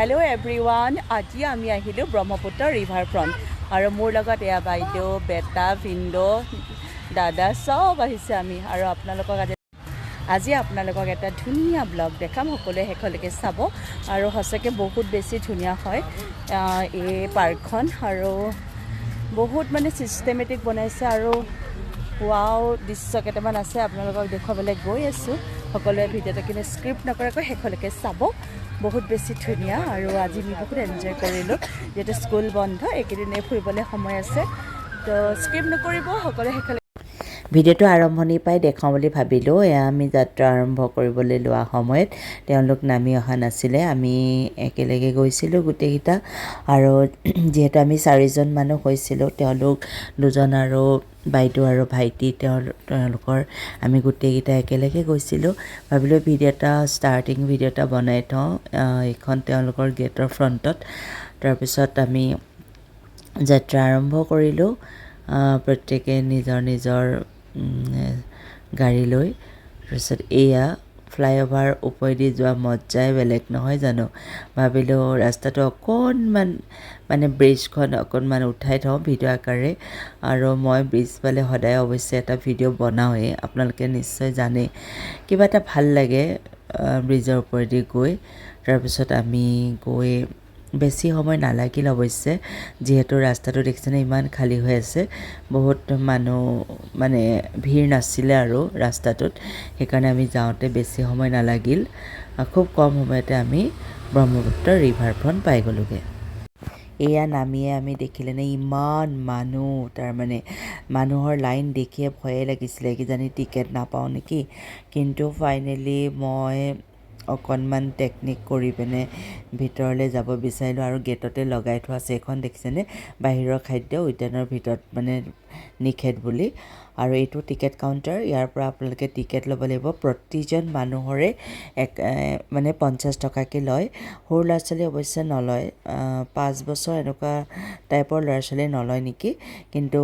Hello' everyone, আজি আমি আহিলোঁ ব্ৰহ্মপুত্ৰ ৰিভাৰ ফ্ৰণ্ট আৰু মোৰ লগত এয়া বাইদেউ, বেটা, ভিনদেউ, দাদা চব আহিছে আমি। আৰু আজি আপোনালোকক এটা ধুনীয়া ব্লগ দেখাম, সকলোৱে শেষলৈকে চাব। আৰু সঁচাকৈ বহুত বেছি ধুনীয়া হয় এই পাৰ্কখন, আৰু বহুত মানে ছিষ্টেমেটিক বনাইছে আৰু ৱাও দৃশ্য কেইটামান আছে, আপোনালোকক দেখুৱাবলৈ গৈ আছোঁ। সকলোৱে ভিডিঅ'টো কিন্তু স্ক্ৰিপ্ট নকৰাকৈ শেষলৈকে চাব, বহুত বেছি ধুনীয়া। আৰু আজি আমি বহুত এনজয় কৰিলোঁ, যিহেতু স্কুল বন্ধ, এইকেইদিনেই ফুৰিবলৈ সময় আছে, তো স্ক্ৰিপ্ট নকৰিব, সকলোৱে শেষলৈকে। ভিডিঅ'টো আৰম্ভণি পাই দেখাওঁ বুলি ভাবিলোঁ। এয়া আমি যাত্ৰা আৰম্ভ কৰিবলৈ লোৱা সময়ত তেওঁলোক নামি অহা নাছিলে, আমি একেলগে গৈছিলোঁ গোটেইকেইটা। আৰু যিহেতু আমি 4জন মানুহ হৈছিলোঁ, তেওঁলোক 2জন আৰু বাইদেউ আৰু ভাইটি, তেওঁলোকৰ আমি গোটেইকেইটা একেলগে গৈছিলোঁ। ভাবিলোঁ ষ্টাৰ্টিং ভিডিঅ' এটা বনাই থওঁ, এইখন তেওঁলোকৰ গেটৰ ফ্ৰণ্টত। তাৰপিছত আমি যাত্ৰা আৰম্ভ কৰিলোঁ, প্ৰত্যেকে নিজৰ নিজৰ গাড়ী লৈ। তাৰপিছত এয়া ফ্লাইঅভাৰ ওপৰেদি যোৱা মজ্জাই বেলেগ নহয় জানো। ভাবিলোঁ ৰাস্তাটো অকণমান মানে ব্ৰিজখন অকণমান উঠাই থওঁ ভিডিঅ' আকাৰে। আৰু মই ব্ৰিজ পালে সদায় অৱশ্যে এটা ভিডিঅ' বনাওঁৱেই, আপোনালোকে নিশ্চয় জানে, কিবা এটা ভাল লাগে ব্ৰিজৰ ওপৰেদি গৈ। তাৰপিছত আমি গৈ বেছি সময় নালাগিল অৱশ্যে, যিহেতু ৰাস্তাটো দেখিছেনে ইমান খালী হৈ আছে, বহুত মানুহ মানে ভিৰ নাছিলে আৰু ৰাস্তাটোত, সেইকাৰণে আমি যাওঁতে বেছি সময় নালাগিল। খুব কম সময়তে আমি ব্ৰহ্মপুত্ৰ ৰিভাৰ ফ্ৰণ্ট পাই গ'লোগৈ। এয়া নামিয়ে আমি দেখিলেনে ইমান মানুহ, তাৰমানে মানুহৰ লাইন দেখিয়ে ভয়ে লাগিছিলে, কিজানি টিকেট নাপাওঁ নেকি। কিন্তু ফাইনেলি মই অকণমান টেকনিক কৰি পিনে ভিতৰলৈ যাব বিচাৰিলোঁ, আৰু গেটতে লগাই থোৱা আছে এখন দেখিছেনে, বাহিৰৰ খাদ্য উদ্যানৰ ভিতৰত মানে নিষেধ বুলি। আৰু এইটো টিকেট কাউণ্টাৰ, ইয়াৰ পৰা আপোনালোকে টিকেট ল'ব লাগিব। প্ৰতিজন মানুহৰে মানে 50 টকাকৈ লয়। সৰু ল'ৰা ছোৱালী অৱশ্যে নলয়, 5 বছৰ এনেকুৱা টাইপৰ ল'ৰা ছোৱালী নলয় নেকি। কিন্তু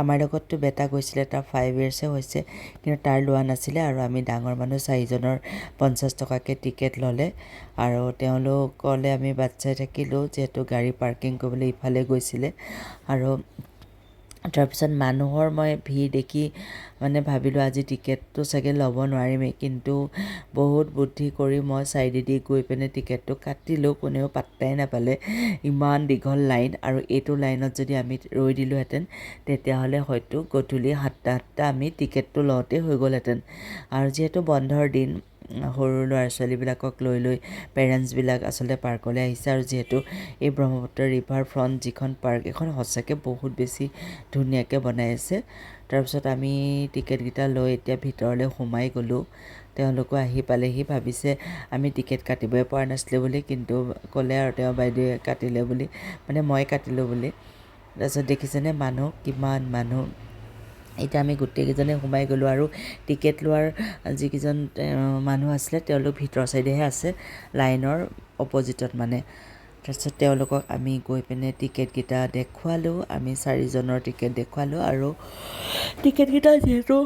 আমাৰ লগততো বেটা গৈছিলে, তাৰ 5 yearsহে হৈছে, কিন্তু তাৰ লোৱা নাছিলে। আৰু আমি ডাঙৰ মানুহ 4জনৰ 50 টকাকৈ টিকেট ল'লে, আৰু তেওঁলোকলৈ আমি বাট চাই থাকিলোঁ, যিহেতু গাড়ী পাৰ্কিং কৰিবলৈ ইফালে গৈছিলে। আৰু তাৰপিছত মানুহৰ মই ভিৰ দেখি মানে ভাবিলোঁ আজি টিকেটটো চাগে ল'ব নোৱাৰিমেই, কিন্তু বহুত বুদ্ধি কৰি মই চাইডেদি গৈ পিনে টিকেটটো কাটিলোঁ, কোনেও পাত্তাই নাপালে, ইমান দীঘল লাইন। আৰু এইটো লাইনত যদি আমি ৰৈ দিলোঁহেঁতেন, তেতিয়াহ'লে হয়তো গধূলি 7টা আমি টিকেটটো লওঁতে হৈ গ'লহেঁতেন। আৰু যিহেতু বন্ধৰ দিন, সৰু ল'ৰা ছোৱালীবিলাকক লৈ পেৰেণ্টছবিলাক আচলতে পাৰ্কলৈ আহিছে। আৰু যিহেতু এই ব্ৰহ্মপুত্ৰ ৰিভাৰ ফ্ৰণ্ট যিখন পাৰ্ক, এখন সঁচাকৈ বহুত বেছি ধুনীয়াকৈ বনাই আছে। তাৰপিছত আমি টিকেটকেইটা লৈ এতিয়া ভিতৰলৈ সোমাই গ'লোঁ। তেওঁলোকো আহি পালেহি, ভাবিছে আমি টিকেট কাটিবই পৰা নাছিলোঁ বুলি, কিন্তু ক'লে আৰু তেওঁ বাইদেৱে কাটিলে বুলি, মানে মই কাটিলোঁ বুলি। তাৰপিছত দেখিছেনে মানুহ, কিমান মানুহ। এতিয়া আমি গোটেইকেইজনে সোমাই গ'লোঁ, আৰু টিকেট লোৱাৰ যিকেইজন মানুহ আছিলে তেওঁলোক ভিতৰ চাইডেহে আছে, লাইনৰ অপজিটত মানে। তাৰপিছত তেওঁলোকক আমি গৈ পিনে টিকেটকেইটা দেখুৱালোঁ, আমি 4জনৰ টিকেট দেখুৱালোঁ। আৰু টিকেটকেইটা যিহেতু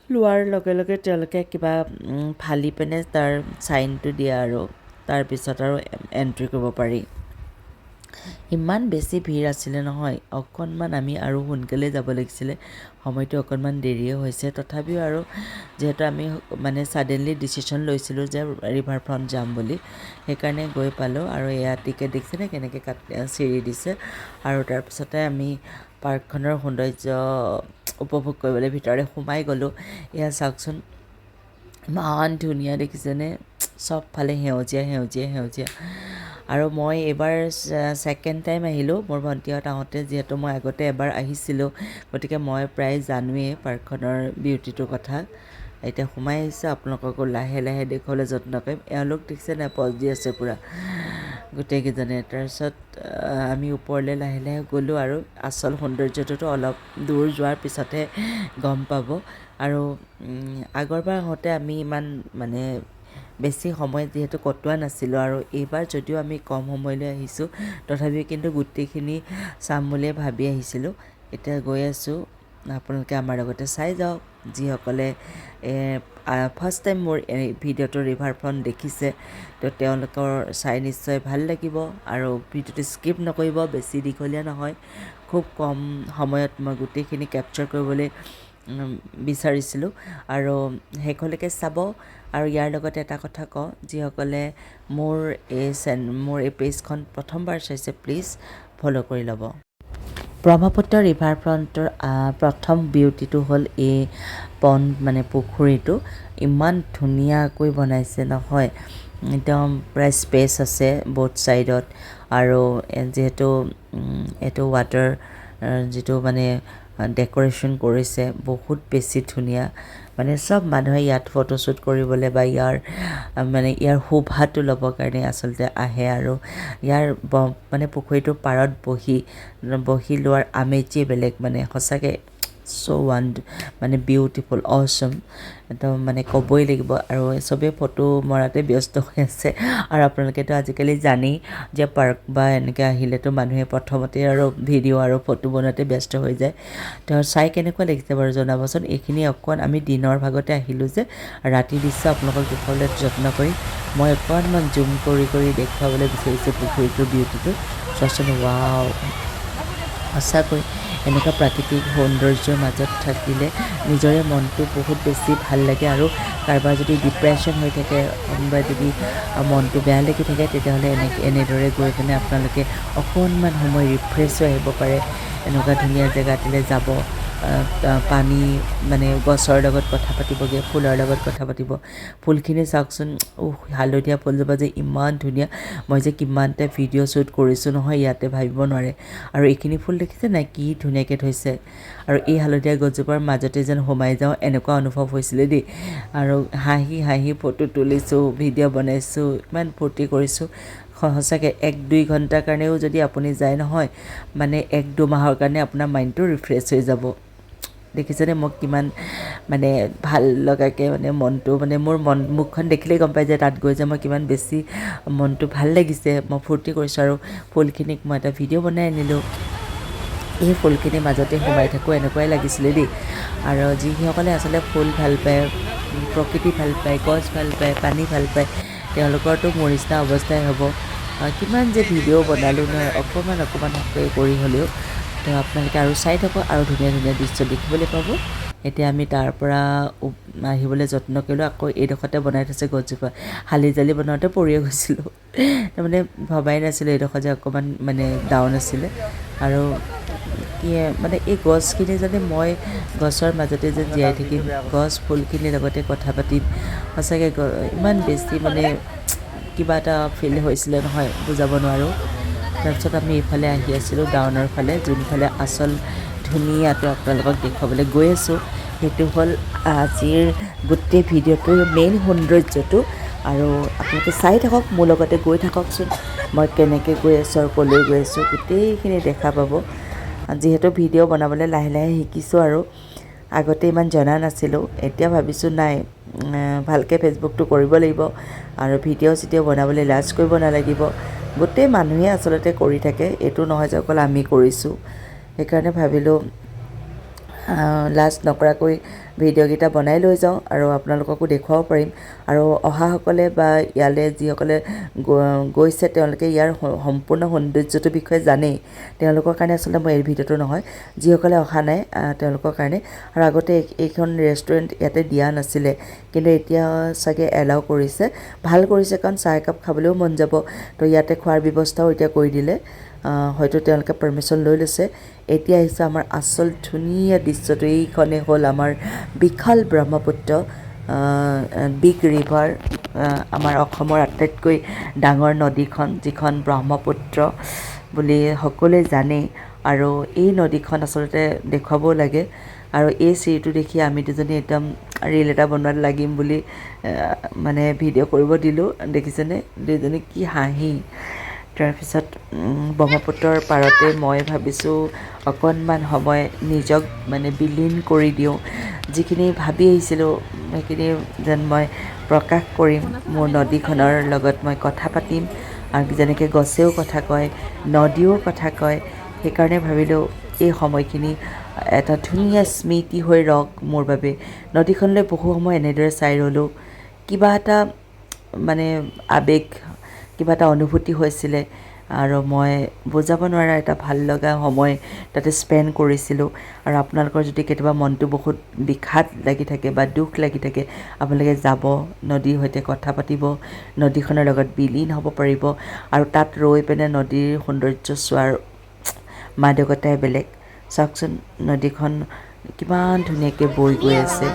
লোৱাৰ লগে লগে তেওঁলোকে কিবা ফালি পিনে তাৰ চাইনটো দিয়ে, আৰু তাৰপিছত আৰু এণ্ট্ৰি কৰিব পাৰি। ইমান বেছি ভিৰ আছিলে নহয়, অকণমান আমি আৰু সোনকালে যাব লাগিছিলে, সময়টো অকণমান দেৰিয়ে হৈছে। তথাপিও আৰু যিহেতু আমি মানে ছাডেনলি ডিচিশ্যন লৈছিলোঁ যে ৰিভাৰ ফ্ৰণ্ট যাম বুলি, সেইকাৰণে গৈ পালোঁ। আৰু এয়া টিকেট দেখিছেনে কেনেকৈ চিৰি দিছে। আৰু তাৰপিছতে আমি পাৰ্কখনৰ সৌন্দৰ্য উপভোগ কৰিবলৈ ভিতৰলৈ সোমাই গ'লোঁ। এয়া চাওকচোন, ইমান ধুনীয়া দেখিছেনে, চবফালে সেউজীয়া সেউজীয়া সেউজীয়া। আৰু মই এইবাৰ 2nd টাইম আহিলোঁ, মোৰ ভণ্টিহঁত আহোঁতে, যিহেতু মই আগতে এবাৰ আহিছিলোঁ, গতিকে মই প্ৰায় জানোৱেই পাৰ্কখনৰ বিউটিটোৰ কথা। এতিয়া সোমাই আহিছোঁ, আপোনালোককো লাহে লাহে দেখুৱাবলৈ যত্ন কৰিম। এওঁলোক দেখিছে নাই, পজ দি আছে পূৰা গোটেইকেইজনে। তাৰপিছত আমি ওপৰলৈ লাহে লাহে গ'লোঁ, আৰু আচল সৌন্দৰ্যটোতো অলপ দূৰ যোৱাৰ পিছতহে গম পাব। আৰু আগৰবাৰ আহোঁতে আমি ইমান মানে বেছি সময় যিহেতু কটোৱা নাছিলোঁ, আৰু এইবাৰ যদিও আমি কম সময়লৈ আহিছোঁ, তথাপিও কিন্তু গোটেইখিনি চাম বুলিয়ে ভাবি আহিছিলোঁ। এতিয়া গৈ আছোঁ, আপোনালোকে আমাৰ লগতে চাই যাওক, যিসকলে ফাৰ্ষ্ট টাইম মোৰ এই ভিডিঅ'টো ৰিভাৰ ফ্ৰণ্ট দেখিছে তো তেওঁলোকৰ চাই নিশ্চয় ভাল লাগিব আৰু ভিডিঅ'টো স্কিপ নকৰিব বেছি দীঘলীয়া নহয় খুব কম সময়ত মই গোটেইখিনি কেপচাৰ কৰিবলৈ বিচাৰিছিলোঁ আৰু শেষলৈকে চাব আৰু ইয়াৰ লগতে এটা কথা কওঁ যিসকলে মোৰ এই পেজখন প্ৰথমবাৰ চাইছে প্লিজ ফ'ল' কৰি ল'ব ব্ৰহ্মপুত্ৰ ৰিভাৰ ফ্ৰণ্টৰ প্ৰথম বিউটিটো হ'ল এই পণ্ড মানে পুখুৰীটো ইমান ধুনীয়াকৈ বনাইছে নহয় একদম প্ৰায় স্পেচ আছে বোথ ছাইডত আৰু যিহেতু এইটো ৱাটাৰ যিটো মানে ডেক'ৰেশ্যন কৰিছে বহুত বেছি ধুনীয়া মানে চব মানুহে ইয়াত ফটোশ্বুট কৰিবলৈ বা ইয়াৰ শোভাটো ল'বৰ কাৰণে আচলতে আহে আৰু ইয়াৰ মানে পুখুৰীটোৰ পাৰত বহি লোৱাৰ আমেজেই বেলেগ মানে সঁচাকৈ মানে বিউটিফুল অচম একদম মানে ক'বই লাগিব আৰু চবেই ফটো মৰাতে ব্যস্ত হৈ আছে আৰু আপোনালোকেতো আজিকালি জানেই যে পাৰ্ক বা এনেকৈ আহিলেতো মানুহে প্ৰথমতে আৰু ভিডিঅ' আৰু ফটো বনোৱাতে ব্যস্ত হৈ যায় তো চাই কেনেকুৱা লাগিছে বাৰু জনাবচোন এইখিনি অকণমান আমি দিনৰ ভাগতে আহিলোঁ যে ৰাতি দৃশ্য আপোনালোকক দেখুৱাবলৈ যত্ন কৰি মই অকণমান জুম কৰি দেখুৱাবলৈ বিচাৰিছোঁ পুখুৰীটোৰ বিউটিটো চোৱাচোন ৱাও সঁচাকৈ এনেকুৱা প্ৰাকৃতিক সৌন্দৰ্যৰ মাজত থাকিলে নিজৰে মনটো বহুত বেছি ভাল লাগে আৰু কাৰোবাৰ যদি ডিপ্ৰেশ্যন হৈ থাকে বা যদি মনটো বেয়া লাগি থাকে তেতিয়াহ'লে এনেদৰে গৈ পিনে আপোনালোকে অকণমান সময় ৰিফ্ৰেছ হৈ আহিব পাৰে এনেকুৱা ধুনীয়া জেগাটোলৈ যাব পানী মানে গছৰ লগত কথা পাতিবগৈ ফুলৰ লগত কথা পাতিব ফুলখিনি চাওকচোন হালধীয়া ফুলজোপা যে ইমান ধুনীয়া মই যে কিমানটা ভিডিঅ' শ্বুট কৰিছোঁ নহয় ইয়াতে ভাবিব নোৱাৰে আৰু এইখিনি ফুল দেখিছে নাই কি ধুনীয়াকৈ থৈছে আৰু এই হালধীয়া গছজোপাৰ মাজতে যেন সোমাই যাওঁ এনেকুৱা অনুভৱ হৈছিলে দেই আৰু হাঁহি ফটো তুলিছোঁ ভিডিঅ' বনাইছোঁ ইমান ফূৰ্তি কৰিছোঁ সঁচাকৈ 1-2 ঘণ্টাৰ কাৰণেও যদি আপুনি যায় নহয় মানে 1-2 মাহৰ কাৰণে আপোনাৰ মাইণ্ডটো ৰিফ্ৰেছ হৈ যাব দেখিছেনে মোক কিমান মানে ভাল লগাকৈ মানে মনটো মানে মোৰ মুখখন দেখিলেই গম পাই যে তাত গৈ যে মই কিমান বেছি মনটো ভাল লাগিছে মই ফূৰ্তি কৰিছোঁ আৰু ফুলখিনিক মই এটা ভিডিঅ' বনাই আনিলোঁ এই ফুলখিনিৰ মাজতে সোমাই থাকোঁ এনেকুৱাই লাগিছিলে দেই আৰু যিসকলে আচলতে ফুল ভাল পায় প্ৰকৃতি ভাল পায় গছ ভাল পায় পানী ভাল পায় তেওঁলোকৰতো মোৰ নিচিনা অৱস্থাই হ'ব কিমান যে ভিডিঅ' বনালোঁ নহয় অকণমান কৰি হ'লেও তো আপোনালোকে আৰু চাই থাকক আৰু ধুনীয়া দৃশ্য দেখিবলৈ পাব এতিয়া আমি তাৰ পৰা আহিবলৈ যত্ন কৰিলোঁ আকৌ এইডোখৰতে বনাই থৈছে গছজোপা হালি জালি বনাওঁতে পৰিয়ে গৈছিলোঁ তাৰমানে ভবাই নাছিলোঁ এইডোখৰ যে অকণমান মানে ডাউন আছিলে আৰু কি মানে এই গছখিনি যাতে মই গছৰ মাজতে যে জীয়াই থাকিম গছ ফুলখিনিৰ লগতে কথা পাতিম সঁচাকৈ ইমান বেছি মানে কিবা এটা ফিল হৈছিলে নহয় বুজাব নোৱাৰোঁ তাৰপিছত আমি এইফালে আহি আছিলোঁ ডাউনৰ ফালে যোনফালে আচল ধুনীয়াটো আপোনালোকক দেখুৱাবলৈ গৈ আছোঁ সেইটো হ'ল আজিৰ গোটেই ভিডিঅ'টোৰ মেইন সৌন্দৰ্যটো আৰু আপোনালোকে চাই থাকক মোৰ লগতে গৈ থাককচোন মই কেনেকৈ গৈ আছোঁ আৰু ক'লৈ গৈ আছোঁ গোটেইখিনি দেখা পাব যিহেতু ভিডিঅ' বনাবলৈ লাহে শিকিছোঁ আৰু আগতে ইমান জনা নাছিলোঁ এতিয়া ভাবিছোঁ নাই ভালকৈ ফেচবুকটো কৰিব লাগিব আৰু চিডিঅ' বনাবলৈ লাজ কৰিব নালাগিব গোটেই মানুহে আচলতে কৰি থাকে এইটো নহয় যে অকল আমি কৰিছোঁ সেইকাৰণে ভাবিলোঁ লাজ নকৰাকৈ ভিডিঅ'কেইটা বনাই লৈ যাওঁ আৰু আপোনালোককো দেখুৱাব পাৰিম আৰু অহাসকলে বা ইয়ালৈ যিসকলে গৈছে তেওঁলোকে ইয়াৰ সম্পূৰ্ণ সৌন্দৰ্যটোৰ বিষয়ে জানেই তেওঁলোকৰ কাৰণে আচলতে মই এই ভিডিঅ'টো নহয় যিসকলে অহা নাই তেওঁলোকৰ কাৰণে আৰু আগতে এইখন ৰেষ্টুৰেণ্ট ইয়াতে দিয়া নাছিলে কিন্তু এতিয়া চাগে এলাউ কৰিছে ভাল কৰিছে কাৰণ চাহ একাপ খাবলৈও মন যাব তো ইয়াতে খোৱাৰ ব্যৱস্থাও এতিয়া কৰি দিলে হয়তো তেওঁলোকে পাৰ্মিশ্যন লৈ লৈছে এতিয়া আহিছে আমাৰ আচল ধুনীয়া দৃশ্যটো এইখনেই হ'ল আমাৰ বিশাল ব্ৰহ্মপুত্ৰ বিগ ৰিভাৰ আমাৰ অসমৰ আটাইতকৈ ডাঙৰ নদীখন যিখন ব্ৰহ্মপুত্ৰ বুলি সকলোৱে জানে আৰু এই নদীখন আচলতে দেখুৱাবও লাগে আৰু এই চিৰিটো দেখি আমি দুজনী একদম ৰীল এটা বনোৱাত লাগিম বুলি মানে ভিডিঅ' কৰিব দিলোঁ দেখিছেনে দুজনী কি হাঁহি তাৰপিছত ব্ৰহ্মপুত্ৰৰ পাৰতে মই ভাবিছোঁ অকণমান সময় নিজক মানে বিলীন কৰি দিওঁ যিখিনি ভাবি আহিছিলোঁ সেইখিনি যেন মই প্ৰকাশ কৰিম মোৰ নদীখনৰ লগত মই কথা পাতিম আৰু যেনেকৈ গছেও কথা কয় নদীও কথা কয় সেইকাৰণে ভাবিলোঁ এই সময়খিনি এটা ধুনীয়া স্মৃতি হৈ ৰওক মোৰ বাবে। নদীখনলৈ বহু সময় এনেদৰে চাই ৰ'লোঁ, কিবা এটা মানে আৱেগ, কিবা এটা অনুভূতি হৈছিলে আৰু মই বুজাব নোৱাৰা এটা ভাল লগা সময় তাতে স্পেণ্ড কৰিছিলোঁ। আৰু আপোনালোকৰ যদি কেতিয়াবা মনটো বহুত বিষাদ লাগি থাকে বা দুখ লাগি থাকে, আপোনালোকে যাব, নদীৰ সৈতে কথা পাতিব, নদীখনৰ লগত বিলীন হ'ব পাৰিব আৰু তাত ৰৈ পিনে নদীৰ সৌন্দৰ্য চোৱাৰ মাদকতাই বেলেগ। চাওকচোন নদীখন কিমান ধুনীয়াকৈ বৈ গৈ আছে,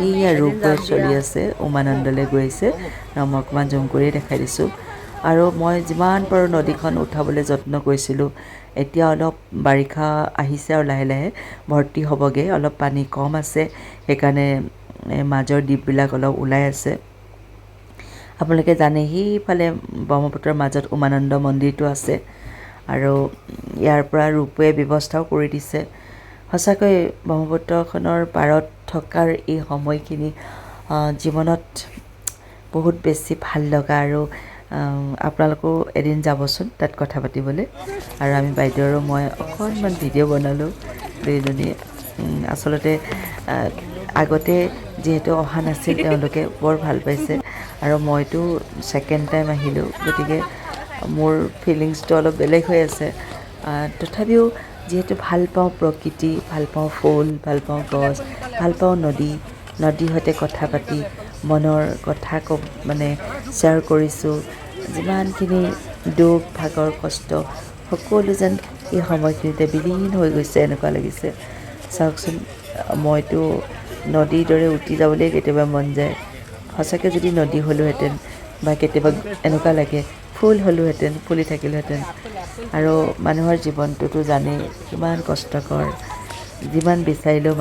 এইয়া ৰূপৱে চলি আছে, উমানন্দলৈ গৈ আছে। মই অকণমান জুম কৰিয়ে দেখাই দিছোঁ। আৰু মই যিমান পাৰোঁ নদীখন উঠাবলৈ যত্ন কৰিছিলোঁ। এতিয়া অলপ বাৰিষা আহিছে আৰু লাহে লাহে ভৰ্তি হ'বগৈ, অলপ পানী কম আছে, সেইকাৰণে মাজৰ দ্বীপবিলাক অলপ ওলাই আছে। আপোনালোকে জানে সেইফালে ব্ৰহ্মপুত্ৰৰ মাজত উমানন্দ মন্দিৰটো আছে আৰু ইয়াৰ পৰা ৰূপৱে ব্যৱস্থাও কৰি দিছে। সঁচাকৈ ব্ৰহ্মপুত্ৰখনৰ পাৰত থকাৰ এই সময়খিনি জীৱনত বহুত বেছি ভাল লগা। আৰু আপোনালোকেও এদিন যাবচোন তাত কথা পাতিবলৈ। আৰু আমি বাইদেউ আৰু মই অকণমান ভিডিঅ' বনালোঁ দুইজনী। আচলতে আগতে যিহেতু অহা নাছিল, তেওঁলোকে বৰ ভাল পাইছে আৰু মইতো ছেকেণ্ড টাইম আহিলোঁ, গতিকে মোৰ ফিলিংছটো অলপ বেলেগ হৈ আছে। তথাপিও যিহেতু ভাল পাওঁ প্ৰকৃতি, ভাল পাওঁ ফুল, ভাল পাওঁ গছ, ভাল পাওঁ নদীৰ সৈতে কথা পাতি মনৰ কথা মানে শ্বেয়াৰ কৰিছোঁ। যিমানখিনি দুখ ভাগৰ কষ্ট সকলো যেন এই সময়খিনিতে বিলীন হৈ গৈছে এনেকুৱা লাগিছে। চাওকচোন, মইতো নদীৰ দৰে উটি যাবলৈ কেতিয়াবা মন যায়। সঁচাকৈ যদি নদী হ'লোহেঁতেন বা কেতিয়াবা এনেকুৱা লাগে ফুল হ'লোহেঁতেন, ফুলি থাকিলোহেঁতেন। আৰু মানুহৰ জীৱনটোতো জানেই কিমান কষ্টকৰ, যিমান বিচাৰিলেও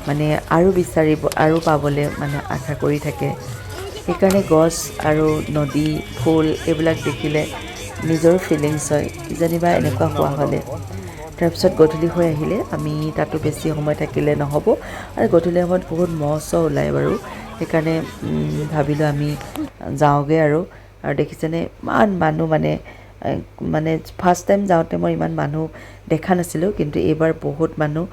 মানে আৰু বিচাৰিব, আৰু পাবলৈ আশা কৰি থাকে। সেইকাৰণে গছ আৰু নদী, ফুল এইবিলাক দেখিলে নিজৰো ফিলিংছ হয়, কিজানিবা এনেকুৱা হোৱা হ'লে। তাৰপিছত গধূলি হৈ আহিলে, আমি তাতো বেছি সময় থাকিলে নহ'ব আৰু গধূলি সময়ত বহুত মহ চহ ওলায় বাৰু, সেইকাৰণে ভাবিলোঁ আমি যাওঁগৈ আৰু দেখিছেনে ইমান মানুহ, মানে ফাৰ্ষ্ট টাইম যাওঁতে মই ইমান মানুহ দেখা নাছিলোঁ, কিন্তু এইবাৰ বহুত মানুহ।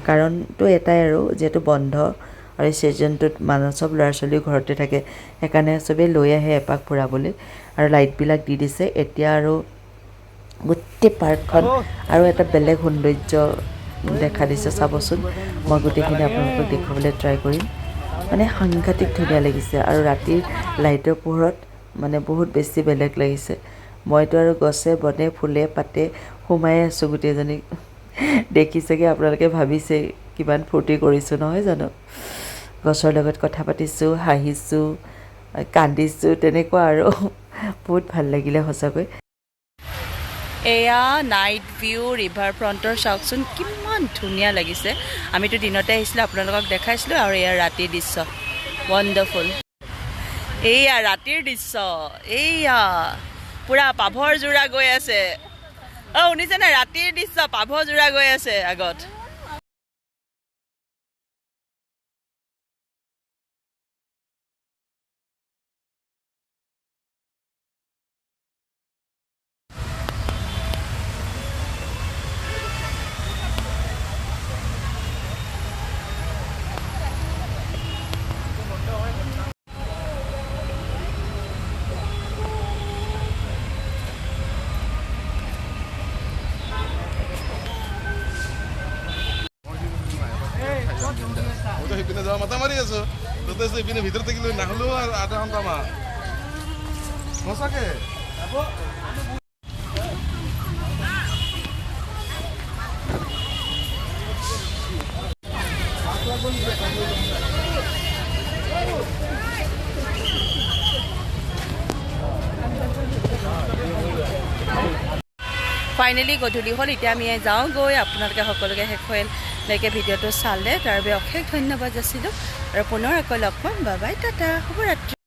কাৰণটো এটাই আৰু যিহেতু বন্ধ আৰু এই ছিজনটোত চব ল'ৰা ছোৱালীও ঘৰতে থাকে, সেইকাৰণে চবেই লৈ আহে এপাক ফুৰাবলৈ আৰু লাইটবিলাক দি দিছে। এতিয়া আৰু গোটেই পাৰ্কখন আৰু এটা বেলেগ সৌন্দৰ্য দেখা দিছে। চাবচোন, মই গোটেইখিনি আপোনালোকক দেখুৱাবলৈ ট্ৰাই কৰিম। সাংঘাতিক ধুনীয়া লাগিছে আৰু ৰাতিৰ লাইটৰ পোহৰত বহুত বেছি বেলেগ লাগিছে। মইতো আৰু গছে বনে ফুলে পাতে সোমাই আছোঁ গোটেইজনী। দেখিছেগৈ আপোনালোকে, ভাবিছেই কিমান ফূৰ্তি কৰিছোঁ নহয় জানো। গছৰ লগত কথা পাতিছোঁ, হাঁহিছোঁ, কান্দিছোঁ, তেনেকুৱা আৰু বহুত ভাল লাগিলে সঁচাকৈ। এয়া নাইট ভিউ ৰিভাৰ ফ্ৰণ্টৰ, চাওকচোন কিমান ধুনীয়া লাগিছে। আমিতো দিনতে আহিছিলোঁ, আপোনালোকক দেখাইছিলোঁ। আৰু এয়া ৰাতিৰ দৃশ্য, ৱণ্ডাৰফুল। এইয়া ৰাতিৰ দৃশ্য, এইয়া পুৰা পাভৰ যোৰা গৈ আছে। শুনিছেনে? ৰাতিৰ দৃশ্য, পাভৰ যোৰা গৈ আছে আগত। সেইপিনে যাওয়া মাথা মারি আছো, তোতে সেইপিনে ভিতর থেকে না হলেও আর আধা ঘন্টা মা সঁচাকে। ফাইনেলি গধূলি হ'ল, এতিয়া আমি যাওঁগৈ। আপোনালোকে সকলোকে শেষলৈকে ভিডিঅ'টো চালে তাৰ বাবে অশেষ ধন্যবাদ যাচিলোঁ আৰু পুনৰ আকৌ লগ পাম। বাই বাই, টাটা, শুভৰাত্ৰি।